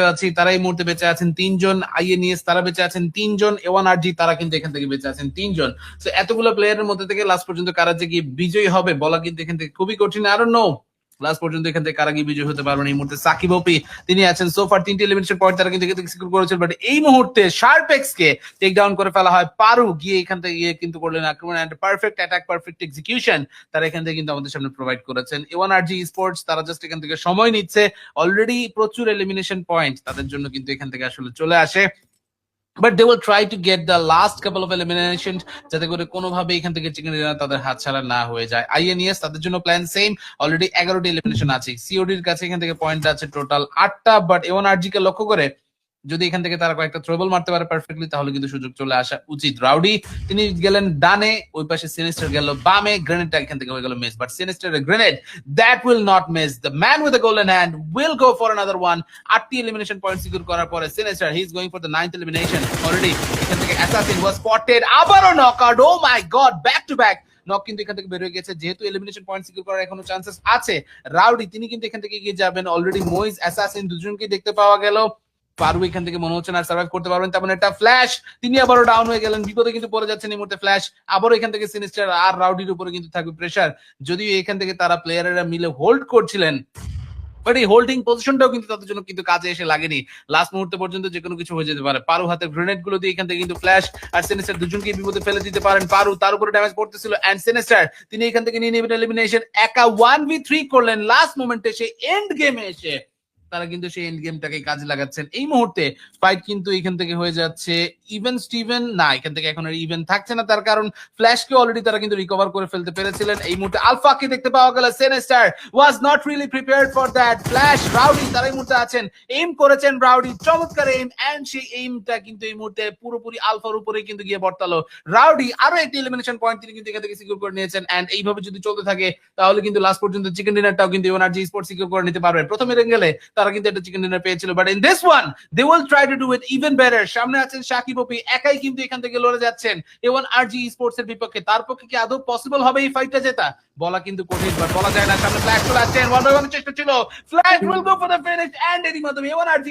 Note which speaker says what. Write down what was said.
Speaker 1: যাচ্ছি তারা এই মুহূর্তে বেঁচে আছেন 3 জন, আইএনএস তারা বেঁচে আছেন 3 জন, A1RG তারা কিন্তু এখান থেকে বেঁচে আছেন 3 জন। তো এতগুলো প্লেয়ারের মধ্যে থেকে লাস্ট পর্যন্ত কারা যে গিয়ে বিজয়ী হবে বলা কিন্তু এখান থেকে খুবই কঠিন। আই ডোন্ট নো লাস্ট পর্যন্ত এখান থেকে কারা গিয়ে বিজয়ী হতে পারবেন। এই মুহূর্তে সাকিব ওপি তিনি আছেন সোফার 3টি এলিমিনেশন পয়েন্ট তারা কিন্তু সিকিউর করেছেন, বাট এই মুহূর্তে শার্পেক্স কে টেক ডাউন করে ফেলা হয়। পারু গিয়ে এখান থেকে গিয়ে কিন্তু করলেন আক্রমণ and perfect attack, perfect execution তারা এখান থেকে কিন্তু আমাদের সামনে প্রোভাইড করেছেন। A1RG স্পোর্টস তারা জাস্ট এখান থেকে সময় নিচ্ছে, অলরেডি প্রচুর এলিমিনেশন পয়েন্ট তাদের জন্য কিন্তু এখান থেকে আসলে চলে আসে, but they will try to get the last couple of elimination যাতে করে কোনোভাবে এখান থেকে চিকেন ডিনার তাদের হাতছাড়া না হয়ে যায়। আইএনএস তাদের জন্য প্ল্যান সেম, অলরেডি 11টি এলিমিনেশন আছে। সিওডির কাছে এখান থেকে পয়েন্ট আছে টোটাল 8টা, বাট A1RG কে লক্ষ্য করে যদি এখান থেকে তারা কয়েকটা থ্রোবল মারতে পারে পারফেক্টলি তাহলে কিন্তু সুযোগ চলে আসা উচিত। রাউডি তিনি গেলেন ডানে, ওই পাশে সিনিস্টার গেল বামে, গ্রেনেডটা এখান থেকে হয়ে গেল মিস, বাট সিনিস্টারের grenade that will not miss, the man with the golden hand will go for another one. 8টি এলিমিনেশন পয়েন্ট সিকিউর করার পরে Sinister he is going for the 9th elimination. Already এখান থেকে অ্যাসাসিন ওয়াজ স্পটেড, আবারও knockout, oh my god, back to back knock কিন্তু এখান থেকে বের হয়ে গেছে। যেহেতু এলিমিনেশন পয়েন্ট সিকিউর করার এখনো চান্সেস আছে, রাউডি তিনি কিন্তু এখান থেকে এগিয়ে যাবেন। অলরেডি মইজ অ্যাসাসিন দুজনকে দেখতে পাওয়া গেল। পারু এখান থেকে মনে হচ্ছে না সার্ভাইভ করতে পারবেন তেমন একটা। ফ্ল্যাশ তিনি আবারও ডাউন হয়ে গেলেন, বিপদে কিন্তু পড়ে যাচ্ছেন এই মুহূর্তে ফ্ল্যাশ। আবারও এখান থেকে সিনিস্টার আর রাউডির উপরে কিন্তু থাকবে প্রেসার, যদিও এখান থেকে তারা প্লেয়ারেরা মিলে হোল্ড করছিলেন, বাট এই হোল্ডিং পজিশনটাও কিন্তু তাদের জন্য কিন্তু কাজে এসে লাগেনি। লাস্ট মুহূর্তে পর্যন্ত যে কোনো কিছু হয়ে যেতে পারে। পারু হাতের গ্রেনেড গুলো দিয়ে এখান থেকে কিন্তু ফ্ল্যাশ আর সিনিস্টার দুজনকে বিপদে ফেলে দিতে পারেন। পারু তার উপরে ড্যামেজ পড়তেছিল এন্ড সিনিস্টার তিনি এখান থেকে নিয়ে নেবেন এলিমিনেশন। একা 1v3 করলেন লাস্ট মোমেন্টে, সেই এন্ড গেমে এসে তারা কিন্তু সেই এন্ড গেমটাকে কাজে লাগাচ্ছেন। এই মুহূর্তে ফাইট কিন্তু এখান থেকে হয়ে যাচ্ছে ইভেন স্টিভেন, না এখান থেকে এখন আর ইভেন থাকছে না, তার কারণ ফ্ল্যাশকে অলরেডি তারা কিন্তু রিকভার করে ফেলতে পেরেছিলেন। এই মুহূর্তে আলফাকে দেখতে পাওয়া গেল, sinister was not really prepared for that. Flash rowdy তারা এই মুহূর্তে আছেন, এইম করেছেন রাউডি, চমৎকার এইম, এন্ড সেই এইমটা কিন্তু এই মুহূর্তে পুরোপুরি আলফার উপরে কিন্তু গিয়ে বর্তালো। রাউডি আরো একটি এলিমিনেশন পয়েন্ট তিনি কিন্তু এখান থেকে সিকিউর করে নিয়েছেন, এন্ড এইভাবে যদি চলতে থাকে তাহলে কিন্তু লাস্ট পর্যন্ত চিকেন ডিনারটাও কিন্তু A1RG স্পোর্টস সিকিউর করে নিতে পারবে। প্রথমে গেলে তারা কিন্তু একটা চিকেন ডিনার পেয়েছিল, but in this one they will try to do it even better. সামনে আছেন সাকিব ওপি, একাই কিন্তু এখান থেকে লড়ে যাচ্ছেন A1RG স্পোর্টস এর বিপক্ষে। তার পক্ষে কি আদৌ পসিবল হবে এই ফাইটটা জেতা বলা কিন্তু কঠিন, বাট বলা যায় না। সামনে ফ্ল্যাশ চলে আসছেন, ওয়ান বাই ওয়ান চেষ্টা ছিল, flash will go for the finish, and এরই মাধ্যমে A1RG